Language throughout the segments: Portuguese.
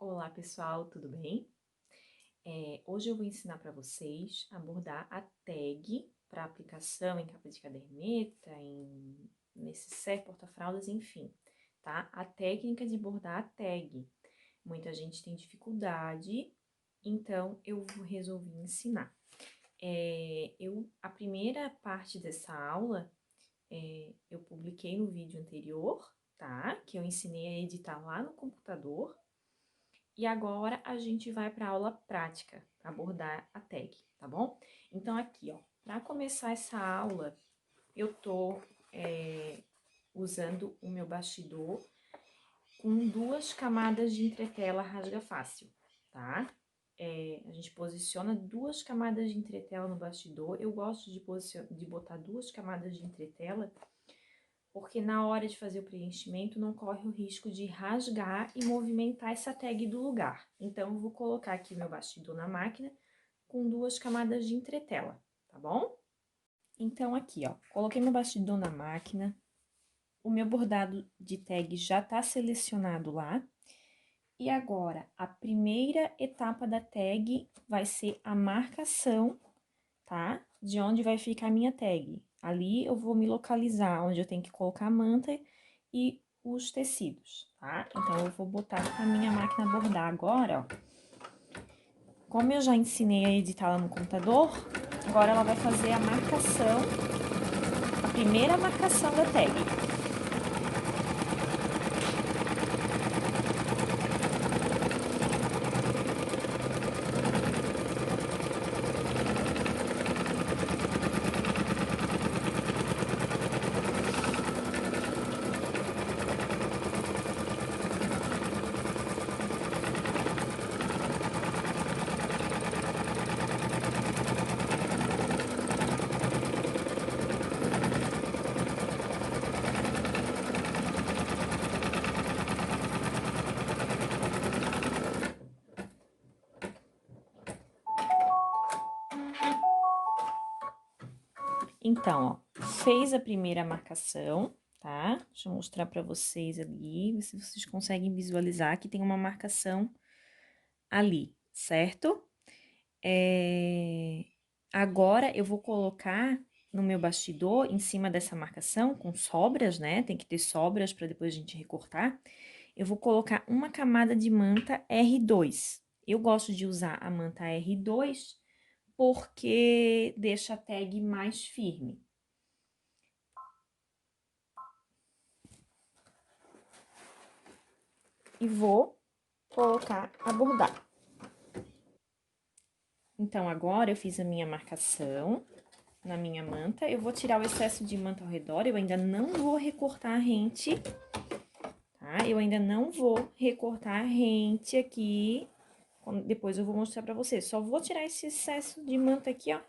Olá pessoal, tudo bem? Hoje eu vou ensinar para vocês a bordar a tag para aplicação em capa de caderneta, em necessaire, porta-fraldas, enfim, tá? A técnica de bordar a tag. Muita gente tem dificuldade, então eu resolvi ensinar. A primeira parte dessa aula eu publiquei no vídeo anterior, tá? Que eu ensinei a editar lá no computador. E agora a gente vai para a aula prática, para abordar a tag, tá bom? Então aqui, ó, para começar essa aula, eu tô usando o meu bastidor com 2 camadas de entretela rasga fácil, tá? A gente posiciona 2 camadas de entretela no bastidor. Eu gosto de botar 2 camadas de entretela porque na hora de fazer o preenchimento não corre o risco de rasgar e movimentar essa tag do lugar. Então, eu vou colocar aqui meu bastidor na máquina com 2 camadas de entretela, tá bom? Então, aqui, ó, coloquei meu bastidor na máquina, o meu bordado de tag já tá selecionado lá. E agora, a primeira etapa da tag vai ser a marcação, tá? De onde vai ficar a minha tag. Ali eu vou me localizar, onde eu tenho que colocar a manta e os tecidos, tá? Então, eu vou botar a minha máquina a bordar agora, ó. Como eu já ensinei a editar lá no computador, agora ela vai fazer a marcação, a primeira marcação da tag. Então, ó, fez a primeira marcação, tá? Deixa eu mostrar pra vocês ali, ver se vocês conseguem visualizar que tem uma marcação ali, certo? Agora, eu vou colocar no meu bastidor, em cima dessa marcação, com sobras, né? Tem que ter sobras para depois a gente recortar. Eu vou colocar uma camada de manta R2. Eu gosto de usar a manta R2 porque deixa a tag mais firme. E vou colocar a bordar. Então, agora eu fiz a minha marcação na minha manta. Eu vou tirar o excesso de manta ao redor, eu ainda não vou recortar a rente, tá? Eu ainda não vou recortar a rente aqui, depois eu vou mostrar pra vocês. Só vou tirar esse excesso de manta aqui, ó,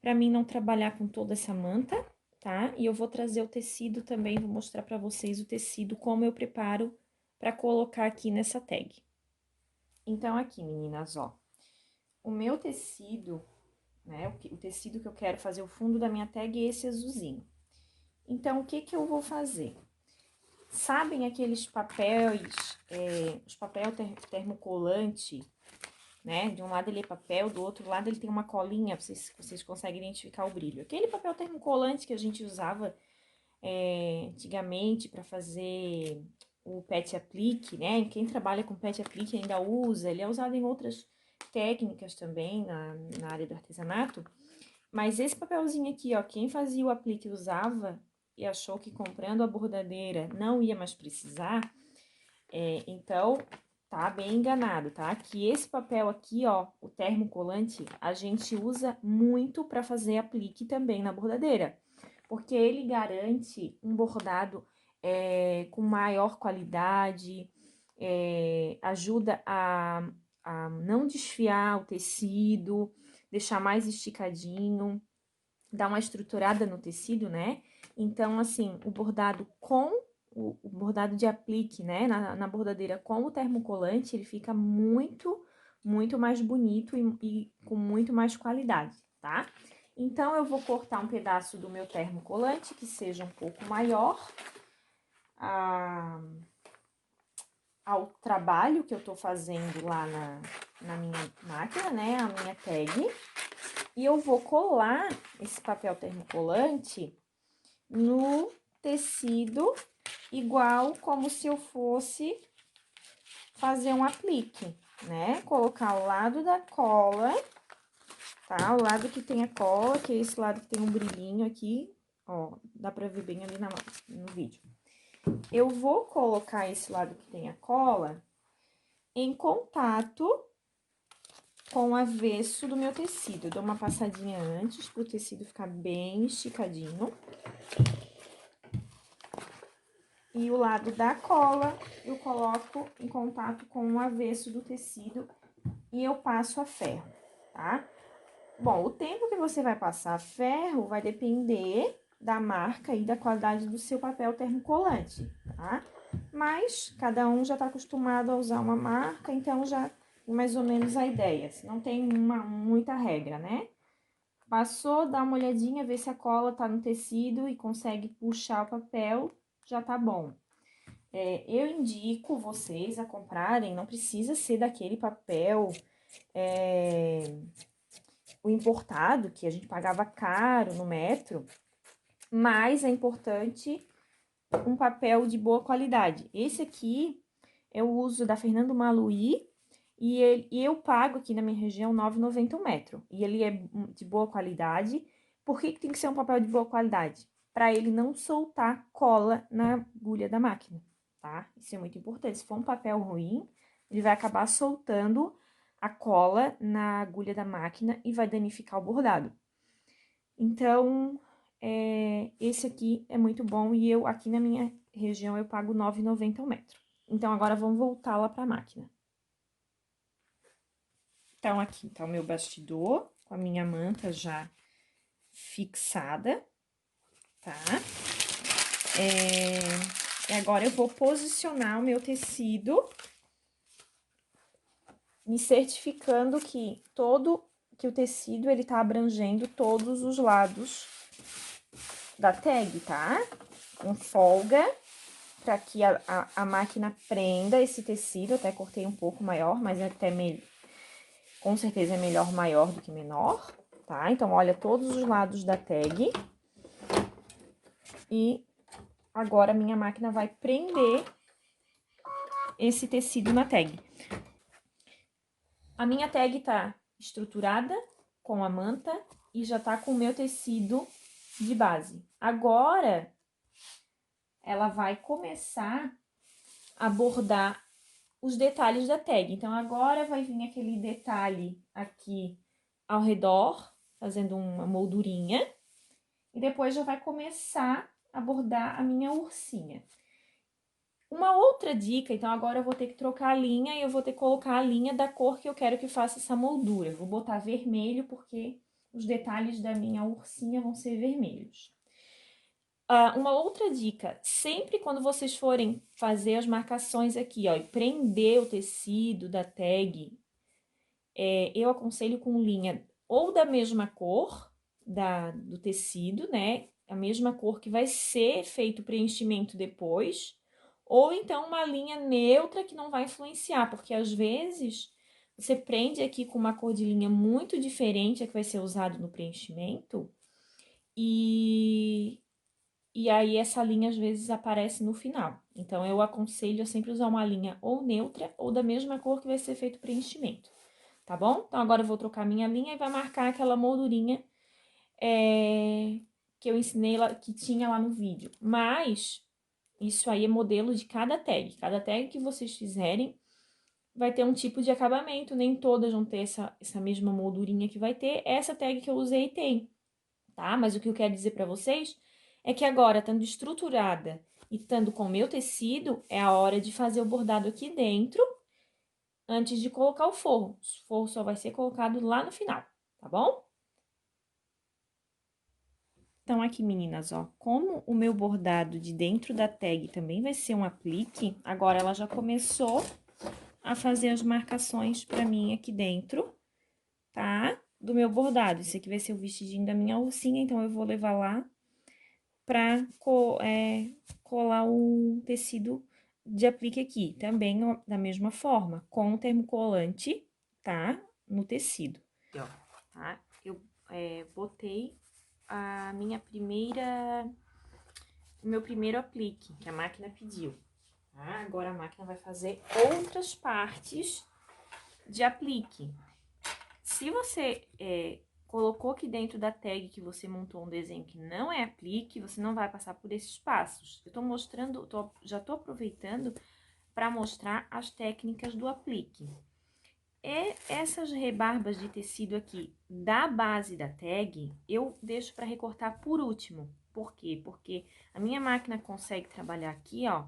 pra mim não trabalhar com toda essa manta, tá? E eu vou trazer o tecido também, vou mostrar pra vocês o tecido, como eu preparo pra colocar aqui nessa tag. Então, aqui, meninas, ó, o meu tecido, né, o tecido que eu quero fazer o fundo da minha tag é esse azulzinho. Então, o que que eu vou fazer? Sabem aqueles papéis, os papel termocolante, né? De um lado ele é papel, do outro lado ele tem uma colinha, vocês conseguem identificar o brilho. Aquele papel termocolante que a gente usava antigamente para fazer o pet applique, né? Quem trabalha com pet applique ainda usa, ele é usado em outras técnicas também na área do artesanato. Mas esse papelzinho aqui, ó, quem fazia o aplique usava e achou que comprando a bordadeira não ia mais precisar, então tá bem enganado, tá? Que esse papel aqui, ó, o termocolante, a gente usa muito para fazer aplique também na bordadeira, porque ele garante um bordado com maior qualidade, ajuda a não desfiar o tecido, deixar mais esticadinho, dar uma estruturada no tecido, né? Então, assim, o bordado com o bordado de aplique, né, na bordadeira com o termocolante, ele fica muito mais bonito e com muito mais qualidade, tá? Então, eu vou cortar um pedaço do meu termocolante que seja um pouco maior. A ao trabalho que eu tô fazendo lá na minha máquina, né, a minha tag. E eu vou colar esse papel termocolante no tecido, igual como se eu fosse fazer um aplique, né? Colocar ao lado da cola, tá? O lado que tem a cola, que é esse lado que tem um brilhinho aqui, ó, dá pra ver bem ali no vídeo. Eu vou colocar esse lado que tem a cola em contato com o avesso do meu tecido. Eu dou uma passadinha antes pro tecido ficar bem esticadinho. E o lado da cola eu coloco em contato com o avesso do tecido e eu passo a ferro, tá? Bom, o tempo que você vai passar a ferro vai depender da marca e da qualidade do seu papel termocolante, tá? Mas cada um já tá acostumado a usar uma marca, então já tem mais ou menos a ideia. Não tem muita regra, né? Passou, dá uma olhadinha, vê se a cola tá no tecido e consegue puxar o papel, já tá bom. Eu indico vocês a comprarem, não precisa ser daquele papel, o importado, que a gente pagava caro no metro, mas é importante um papel de boa qualidade. Esse aqui eu uso da Fernando Maluí e eu pago aqui na minha região R$ 9,90 um metro. E ele é de boa qualidade. Por que tem que ser um papel de boa qualidade? Para ele não soltar cola na agulha da máquina, tá? Isso é muito importante. Se for um papel ruim, ele vai acabar soltando a cola na agulha da máquina e vai danificar o bordado. Então, esse aqui é muito bom e eu, aqui na minha região, eu pago R$ 9,90 um metro. Então, agora vamos voltar lá para a máquina. Então, aqui tá o meu bastidor, com a minha manta já fixada, tá? E agora eu vou posicionar o meu tecido, me certificando que o tecido, ele tá abrangendo todos os lados da tag, tá? Com folga, para que a máquina prenda esse tecido. Até cortei um pouco maior, mas com certeza é melhor maior do que menor, tá? Então, olha todos os lados da tag. E agora a minha máquina vai prender esse tecido na tag. A minha tag tá estruturada com a manta e já tá com o meu tecido de base. Agora, ela vai começar a bordar os detalhes da tag. Então, agora vai vir aquele detalhe aqui ao redor, fazendo uma moldurinha. E depois já vai começar a bordar a minha ursinha. Uma outra dica, então agora eu vou ter que trocar a linha e eu vou ter que colocar a linha da cor que eu quero que faça essa moldura. Eu vou botar vermelho porque os detalhes da minha ursinha vão ser vermelhos. Uma outra dica, sempre quando vocês forem fazer as marcações aqui, ó, e prender o tecido da tag, eu aconselho com linha ou da mesma cor do tecido, né? A mesma cor que vai ser feito o preenchimento depois, ou então uma linha neutra que não vai influenciar, porque às vezes você prende aqui com uma cor de linha muito diferente a que vai ser usado no preenchimento, e aí essa linha às vezes aparece no final. Então, eu aconselho a sempre usar uma linha ou neutra ou da mesma cor que vai ser feito o preenchimento, tá bom? Então, agora eu vou trocar minha linha e vai marcar aquela moldurinha que eu ensinei lá, que tinha lá no vídeo. Mas, isso aí é modelo de cada tag. Cada tag que vocês fizerem vai ter um tipo de acabamento, nem todas vão ter essa mesma moldurinha que vai ter. Essa tag que eu usei tem, tá? Mas o que eu quero dizer pra vocês é que agora, estando estruturada e estando com o meu tecido, é a hora de fazer o bordado aqui dentro, antes de colocar o forro. O forro só vai ser colocado lá no final, tá bom? Então, aqui, meninas, ó, como o meu bordado de dentro da tag também vai ser um aplique, agora ela já começou a fazer as marcações pra mim aqui dentro, tá? Do meu bordado. Esse aqui vai ser o vestidinho da minha ursinha, então eu vou levar lá pra colar o tecido de aplique aqui, também ó, da mesma forma, com o termocolante, tá? No tecido. Aqui, ó, tá? Eu botei a minha o meu primeiro aplique, que a máquina pediu, tá? Agora a máquina vai fazer outras partes de aplique. Se você colocou aqui dentro da tag que você montou um desenho que não é aplique, você não vai passar por esses passos. Eu tô mostrando, já tô aproveitando para mostrar as técnicas do aplique. E essas rebarbas de tecido aqui da base da tag, eu deixo para recortar por último. Por quê? Porque a minha máquina consegue trabalhar aqui, ó,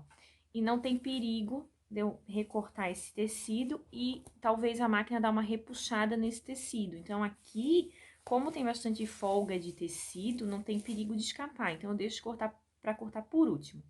e não tem perigo de eu recortar esse tecido e talvez a máquina dar uma repuxada nesse tecido. Então, aqui, como tem bastante folga de tecido, não tem perigo de escapar. Então, eu deixo para cortar por último.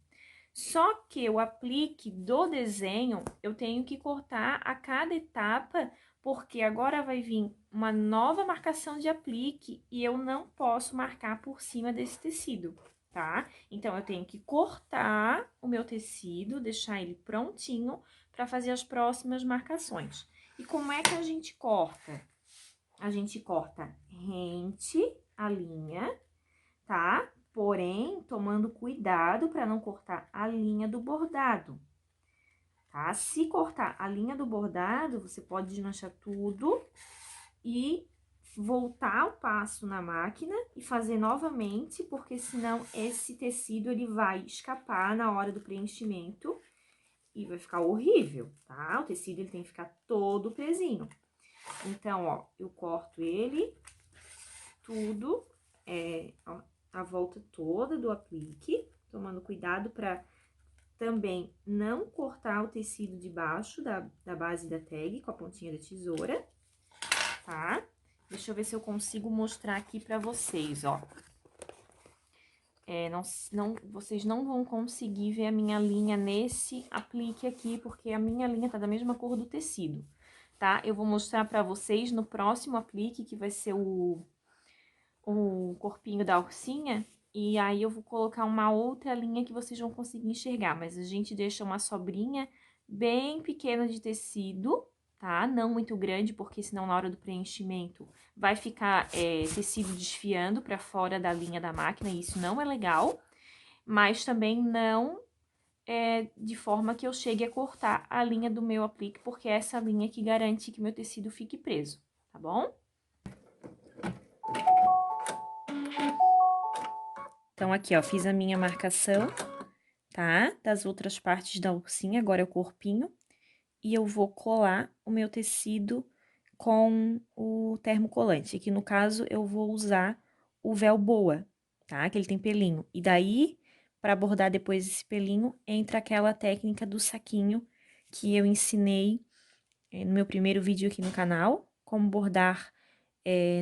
Só que o aplique do desenho, eu tenho que cortar a cada etapa, porque agora vai vir uma nova marcação de aplique e eu não posso marcar por cima desse tecido, tá? Então, eu tenho que cortar o meu tecido, deixar ele prontinho para fazer as próximas marcações. E como é que a gente corta? A gente corta rente a linha, tá? Porém, tomando cuidado para não cortar a linha do bordado, tá? Se cortar a linha do bordado, você pode desmanchar tudo e voltar o passo na máquina e fazer novamente, porque senão esse tecido ele vai escapar na hora do preenchimento e vai ficar horrível, tá? O tecido ele tem que ficar todo presinho. Então, ó, eu corto ele tudo, ó, a volta toda do aplique, tomando cuidado para também não cortar o tecido de baixo da base da tag com a pontinha da tesoura, tá? Deixa eu ver se eu consigo mostrar aqui para vocês, ó. Vocês não vão conseguir ver a minha linha nesse aplique aqui, porque a minha linha tá da mesma cor do tecido, tá? Eu vou mostrar para vocês no próximo aplique, que vai ser o corpinho da ursinha, e aí eu vou colocar uma outra linha que vocês vão conseguir enxergar, mas a gente deixa uma sobrinha bem pequena de tecido, tá? Não muito grande, porque senão na hora do preenchimento vai ficar tecido desfiando para fora da linha da máquina, e isso não é legal, mas também não de forma que eu chegue a cortar a linha do meu aplique, porque é essa linha que garante que meu tecido fique preso, tá bom? Então, aqui, ó, fiz a minha marcação, tá? Das outras partes da ursinha, agora é o corpinho. E eu vou colar o meu tecido com o termocolante. Aqui, no caso, eu vou usar o véu boa, tá? Que ele tem pelinho. E daí, para bordar depois esse pelinho, entra aquela técnica do saquinho que eu ensinei no meu primeiro vídeo aqui no canal, como bordar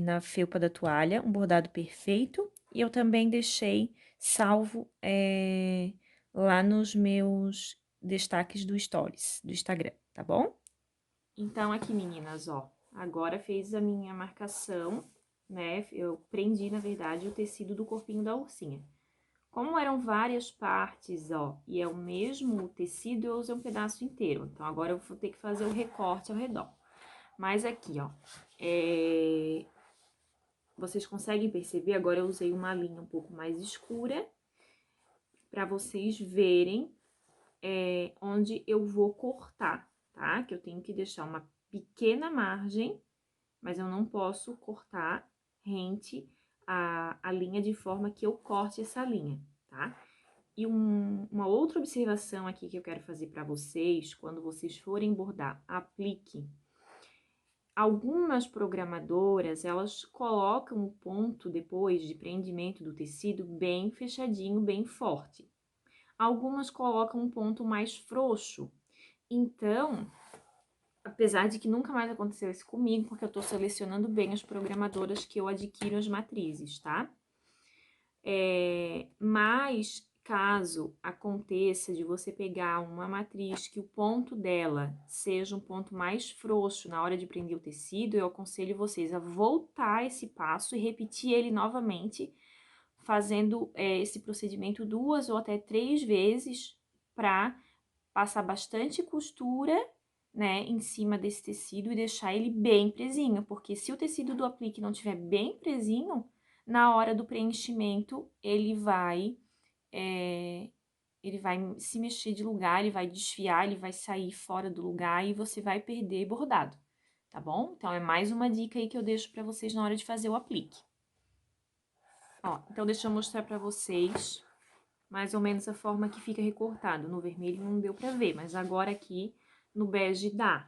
na felpa da toalha, um bordado perfeito. E eu também deixei salvo lá nos meus destaques do Stories, do Instagram, tá bom? Então, aqui, meninas, ó, agora fez a minha marcação, né? Eu prendi, na verdade, o tecido do corpinho da ursinha. Como eram várias partes, ó, e é o mesmo tecido, eu usei um pedaço inteiro. Então, agora eu vou ter que fazer o recorte ao redor. Mas aqui, ó, vocês conseguem perceber? Agora eu usei uma linha um pouco mais escura para vocês verem onde eu vou cortar, tá? Que eu tenho que deixar uma pequena margem, mas eu não posso cortar rente a linha de forma que eu corte essa linha, tá? E uma outra observação aqui que eu quero fazer para vocês, quando vocês forem bordar aplique. Algumas programadoras, elas colocam o ponto depois de prendimento do tecido bem fechadinho, bem forte. Algumas colocam um ponto mais frouxo. Então, apesar de que nunca mais aconteceu isso comigo, porque eu tô selecionando bem as programadoras que eu adquiro as matrizes, tá? Mas caso aconteça de você pegar uma matriz que o ponto dela seja um ponto mais frouxo na hora de prender o tecido, eu aconselho vocês a voltar esse passo e repetir ele novamente, fazendo esse procedimento 2 ou até 3 vezes para passar bastante costura, né, em cima desse tecido e deixar ele bem presinho, porque se o tecido do aplique não tiver bem presinho, na hora do preenchimento, ele vai se mexer de lugar, ele vai desfiar, ele vai sair fora do lugar e você vai perder bordado, tá bom? Então, é mais uma dica aí que eu deixo pra vocês na hora de fazer o aplique. Ó, então deixa eu mostrar pra vocês mais ou menos a forma que fica recortado. No vermelho não deu pra ver, mas agora aqui no bege dá.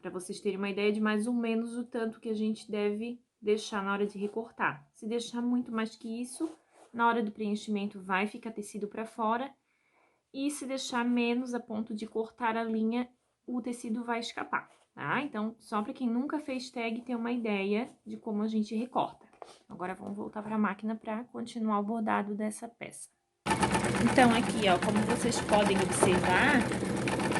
Pra vocês terem uma ideia de mais ou menos o tanto que a gente deve deixar na hora de recortar. Se deixar muito mais que isso, na hora do preenchimento vai ficar tecido pra fora. E se deixar menos a ponto de cortar a linha, o tecido vai escapar, tá? Então, só pra quem nunca fez tag ter uma ideia de como a gente recorta. Agora, vamos voltar pra máquina pra continuar o bordado dessa peça. Então, aqui, ó, como vocês podem observar,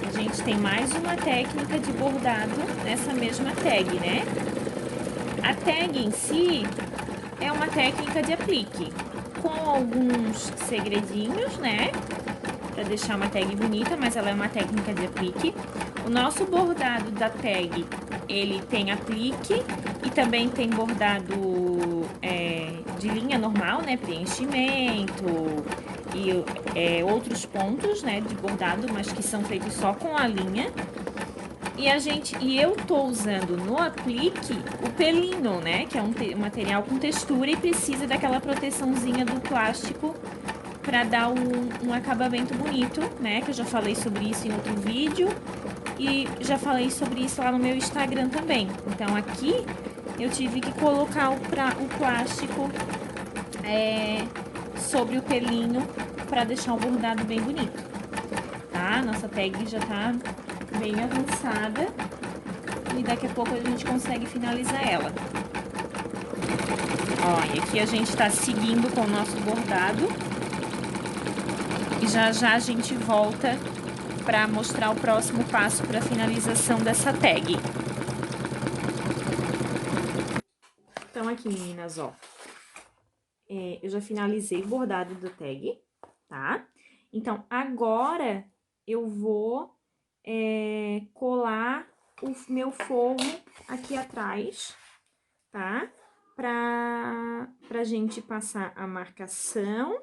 a gente tem mais uma técnica de bordado nessa mesma tag, né? A tag em si é uma técnica de aplique, com alguns segredinhos, né? Pra deixar uma tag bonita, mas ela é uma técnica de aplique. O nosso bordado da tag, ele tem aplique e também tem bordado de linha normal, né? Preenchimento e outros pontos, né? De bordado, mas que são feitos só com a linha. E eu tô usando no aplique o pelinho, né? Que é um material com textura e precisa daquela proteçãozinha do plástico para dar um acabamento bonito, né? Que eu já falei sobre isso em outro vídeo e já falei sobre isso lá no meu Instagram também. Então, aqui eu tive que colocar o plástico sobre o pelinho para deixar o bordado bem bonito, tá? Nossa tag já tá bem avançada e daqui a pouco a gente consegue finalizar ela. Ó, e aqui a gente tá seguindo com o nosso bordado. E já já a gente volta para mostrar o próximo passo para a finalização dessa tag. Então, aqui, meninas, ó, eu já finalizei o bordado da tag, tá? Então, agora eu vou colar o meu forro aqui atrás, tá? Pra gente passar a marcação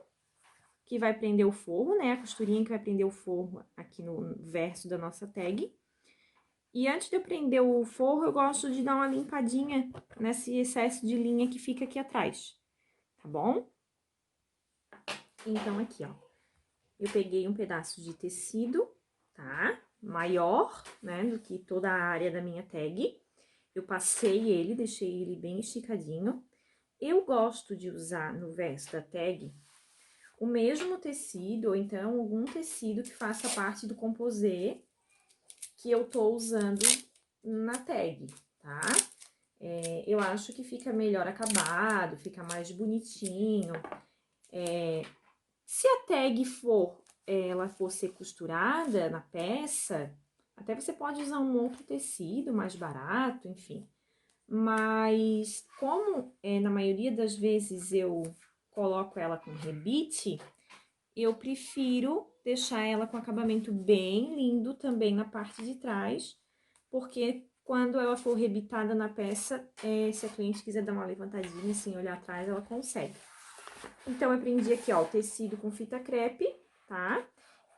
que vai prender o forro, né? A costurinha que vai prender o forro aqui no verso da nossa tag. E antes de eu prender o forro, eu gosto de dar uma limpadinha nesse excesso de linha que fica aqui atrás, tá bom? Então, aqui, ó, eu peguei um pedaço de tecido, tá? Maior, né, do que toda a área da minha tag. Eu passei ele, deixei ele bem esticadinho. Eu gosto de usar no verso da tag o mesmo tecido, ou então algum tecido que faça parte do composê que eu tô usando na tag, tá? Eu acho que fica melhor acabado, fica mais bonitinho. Se a tag ela for ser costurada na peça, até você pode usar um outro tecido mais barato, enfim. Mas como na maioria das vezes eu coloco ela com rebite, eu prefiro deixar ela com acabamento bem lindo também na parte de trás, porque quando ela for rebitada na peça, se a cliente quiser dar uma levantadinha sem olhar atrás, ela consegue. Então, eu prendi aqui, ó, o tecido com fita crepe, tá?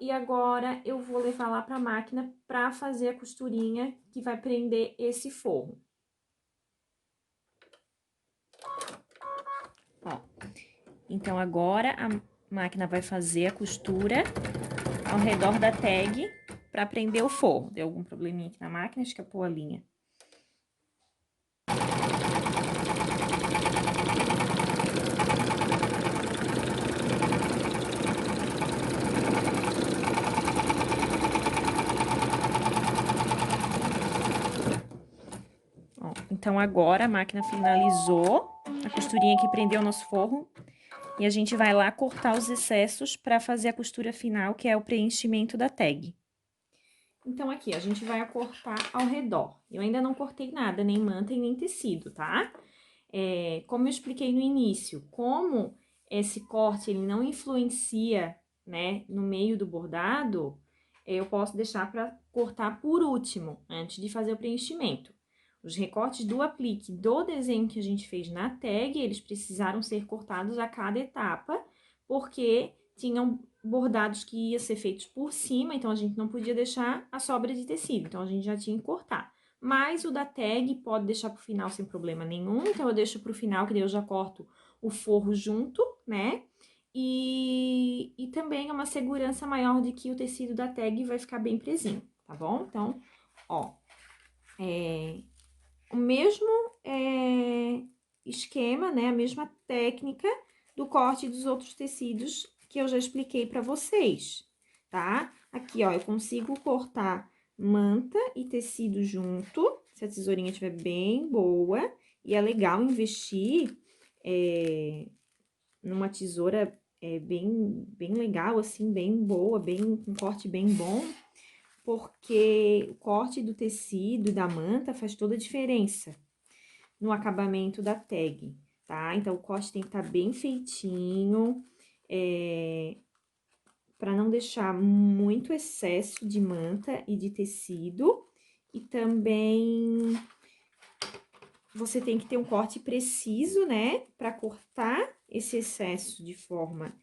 E agora, eu vou levar lá pra máquina pra fazer a costurinha que vai prender esse forro. Ó, então agora a máquina vai fazer a costura ao redor da tag pra prender o forro. Deu algum probleminha aqui na máquina, escapou a linha. Ó, então agora a máquina finalizou a costurinha que prendeu o nosso forro. E a gente vai lá cortar os excessos para fazer a costura final, que é o preenchimento da tag. Então, aqui, a gente vai cortar ao redor. Eu ainda não cortei nada, nem manta e nem tecido, tá? Como eu expliquei no início, como esse corte, ele não influencia, né, no meio do bordado, eu posso deixar para cortar por último, antes de fazer o preenchimento. Os recortes do aplique do desenho que a gente fez na tag, eles precisaram ser cortados a cada etapa, porque tinham bordados que iam ser feitos por cima, então a gente não podia deixar a sobra de tecido, então a gente já tinha que cortar. Mas o da tag pode deixar pro final sem problema nenhum, então eu deixo pro final, que daí eu já corto o forro junto, né? E também é uma segurança maior de que o tecido da tag vai ficar bem presinho, tá bom? Então, ó, o mesmo esquema, né? A mesma técnica do corte dos outros tecidos que eu já expliquei pra vocês, tá? Aqui, ó, eu consigo cortar manta e tecido junto, se a tesourinha estiver bem boa. E é legal investir numa tesoura bem legal, assim, bem boa, com corte bem bom, porque o corte do tecido e da manta faz toda a diferença no acabamento da tag, tá? Então, o corte tem que estar bem feitinho, para não deixar muito excesso de manta e de tecido, e também você tem que ter um corte preciso, né, para cortar esse excesso de forma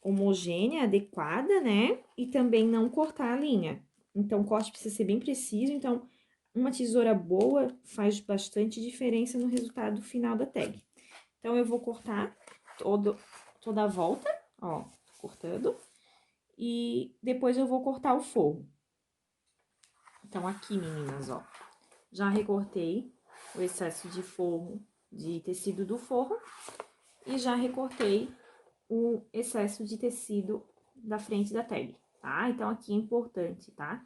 homogênea, adequada, né, e também não cortar a linha. Então, o corte precisa ser bem preciso, então, uma tesoura boa faz bastante diferença no resultado final da tag. Então, eu vou cortar toda a volta, ó, cortando, e depois eu vou cortar o forro. Então, aqui, meninas, ó, já recortei o excesso de forro, de tecido do forro, e já recortei o excesso de tecido da frente da tag, tá? Então, aqui é importante, tá?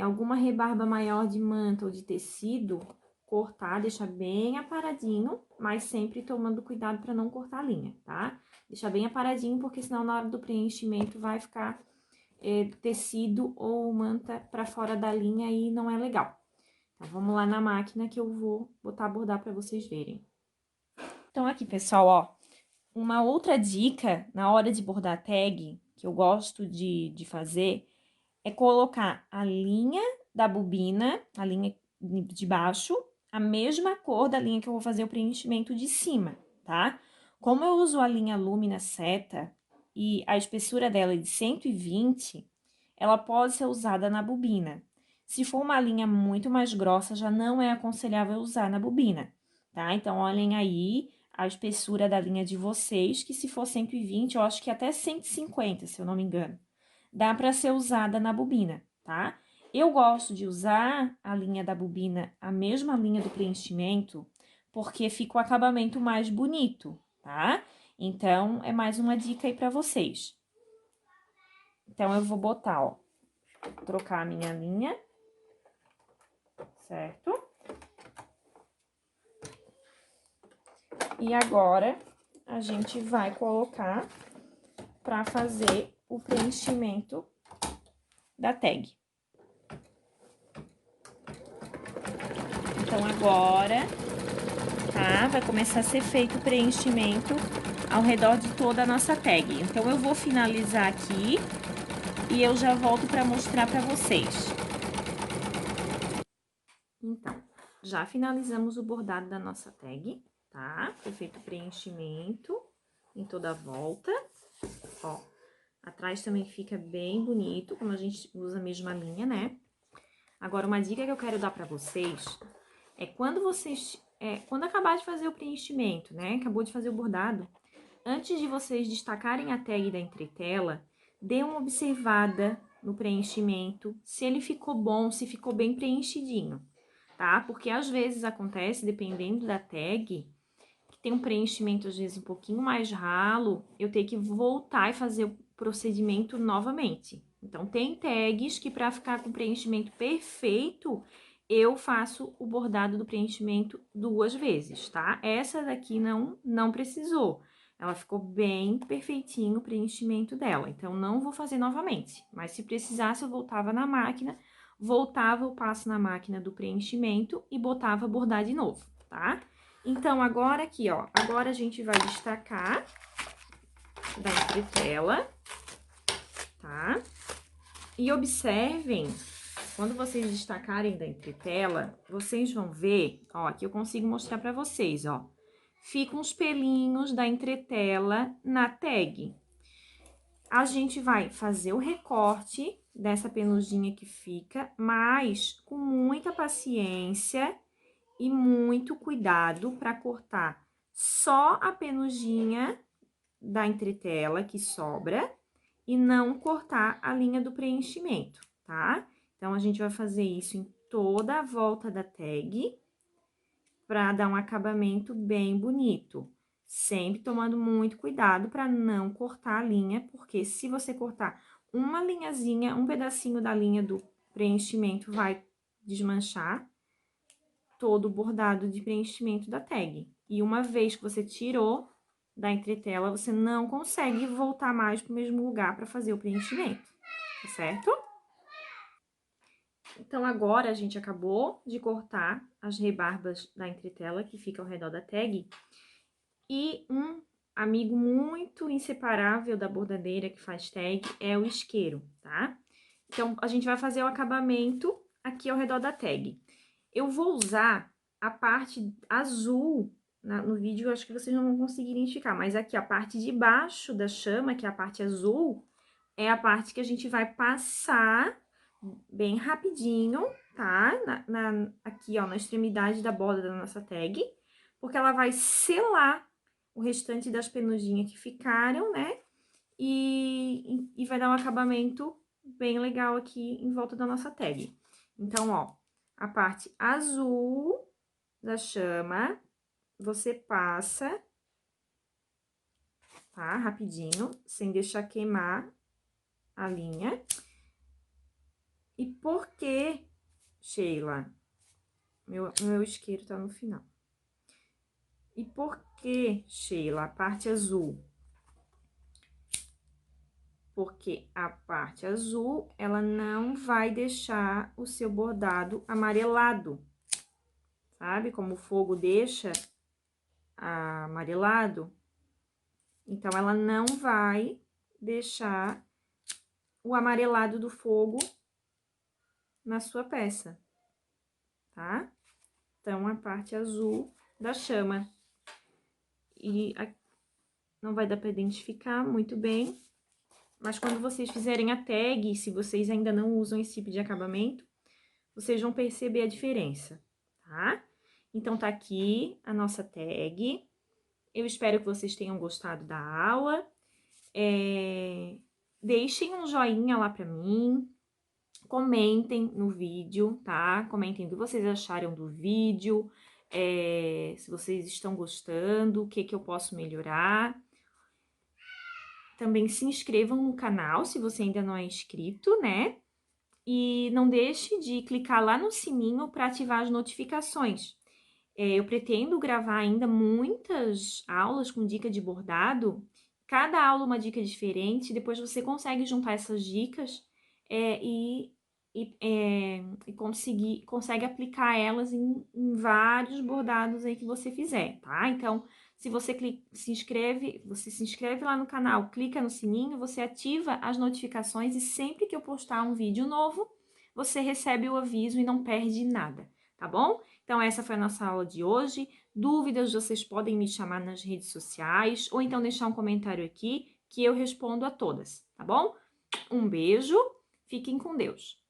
Alguma rebarba maior de manta ou de tecido, cortar, deixar bem aparadinho, mas sempre tomando cuidado para não cortar a linha, tá? Deixar bem aparadinho, porque senão na hora do preenchimento vai ficar tecido ou manta para fora da linha e não é legal. Então, vamos lá na máquina que eu vou botar a bordar para vocês verem. Então, aqui, pessoal, ó, uma outra dica na hora de bordar tag, que eu gosto de fazer, é colocar a linha da bobina, a linha de baixo, a mesma cor da linha que eu vou fazer o preenchimento de cima, tá? Como eu uso a linha Lumina Seta e a espessura dela é de 120, ela pode ser usada na bobina. Se for uma linha muito mais grossa, já não é aconselhável usar na bobina, tá? Então, olhem aí a espessura da linha de vocês, que se for 120, eu acho que até 150, se eu não me engano. Dá para ser usada na bobina, tá? Eu gosto de usar a linha da bobina, a mesma linha do preenchimento, porque fica o acabamento mais bonito, tá? Então, é mais uma dica aí para vocês. Então, eu vou botar, ó, trocar a minha linha, certo? E agora, a gente vai colocar para fazer o preenchimento da tag. Então, agora, tá? Vai começar a ser feito o preenchimento ao redor de toda a nossa tag. Então, eu vou finalizar aqui e eu já volto para mostrar para vocês. Então, já finalizamos o bordado da nossa tag, tá? Foi feito o preenchimento em toda a volta, ó. Atrás também fica bem bonito, como a gente usa a mesma linha, né? Agora, uma dica que eu quero dar pra vocês é quando vocês... quando acabar de fazer o preenchimento, né? Acabou de fazer o bordado, antes de vocês destacarem a tag da entretela, dê uma observada no preenchimento, se ele ficou bom, se ficou bem preenchidinho, tá? Porque às vezes acontece, dependendo da tag, que tem um preenchimento às vezes um pouquinho mais ralo, eu tenho que voltar e fazer o procedimento novamente. Então, tem tags que para ficar com o preenchimento perfeito, eu faço o bordado do preenchimento 2 vezes, tá? Essa daqui não precisou. Ela ficou bem perfeitinho o preenchimento dela, então não vou fazer novamente. Mas se precisasse, eu voltava na máquina, voltava o passo na máquina do preenchimento e botava bordar de novo, tá? Então, agora aqui, ó, agora a gente vai destacar da entretela, tá? E observem, quando vocês destacarem da entretela, vocês vão ver, ó, aqui eu consigo mostrar pra vocês, ó. Ficam os pelinhos da entretela na tag. A gente vai fazer o recorte dessa penugem que fica, mas com muita paciência e muito cuidado para cortar só a penugem da entretela que sobra e não cortar a linha do preenchimento, tá? Então, a gente vai fazer isso em toda a volta da tag para dar um acabamento bem bonito. Sempre tomando muito cuidado para não cortar a linha, porque se você cortar uma linhazinha, um pedacinho da linha do preenchimento vai desmanchar todo o bordado de preenchimento da tag. E uma vez que você tirou da entretela, você não consegue voltar mais para o mesmo lugar para fazer o preenchimento, tá certo? Então, agora a gente acabou de cortar as rebarbas da entretela que fica ao redor da tag. E um amigo muito inseparável da bordadeira que faz tag é o isqueiro, tá? Então, a gente vai fazer o acabamento aqui ao redor da tag. Eu vou usar a parte azul, no vídeo eu acho que vocês não vão conseguir identificar, mas aqui a parte de baixo da chama, que é a parte azul, é a parte que a gente vai passar bem rapidinho, tá? Aqui, ó, na extremidade da borda da nossa tag, porque ela vai selar o restante das penuginhas que ficaram, né? E vai dar um acabamento bem legal aqui em volta da nossa tag. Então, ó, a parte azul da chama, você passa, tá? Rapidinho, sem deixar queimar a linha. E por que, Sheila? Meu isqueiro tá no final. E por que, Sheila, a parte azul? Porque a parte azul, ela não vai deixar o seu bordado amarelado. Sabe como o fogo deixa amarelado? Então, ela não vai deixar o amarelado do fogo na sua peça, tá? Então, a parte azul da chama. E não vai dar para identificar muito bem, mas quando vocês fizerem a tag, se vocês ainda não usam esse tipo de acabamento, vocês vão perceber a diferença, tá? Então, tá aqui a nossa tag. Eu espero que vocês tenham gostado da aula. Deixem um joinha lá pra mim. Comentem no vídeo, tá? Comentem o que vocês acharam do vídeo. Se vocês estão gostando, o que eu posso melhorar. Também se inscrevam no canal, se você ainda não é inscrito, né? E não deixe de clicar lá no sininho para ativar as notificações. Eu pretendo gravar ainda muitas aulas com dica de bordado, cada aula uma dica diferente, depois você consegue juntar essas dicas e consegue aplicar elas em vários bordados aí que você fizer, tá? Então, se você se inscreve lá no canal, clica no sininho, você ativa as notificações e sempre que eu postar um vídeo novo, você recebe o aviso e não perde nada, tá bom? Então, essa foi a nossa aula de hoje. Dúvidas, vocês podem me chamar nas redes sociais ou então deixar um comentário aqui que eu respondo a todas, tá bom? Um beijo, fiquem com Deus!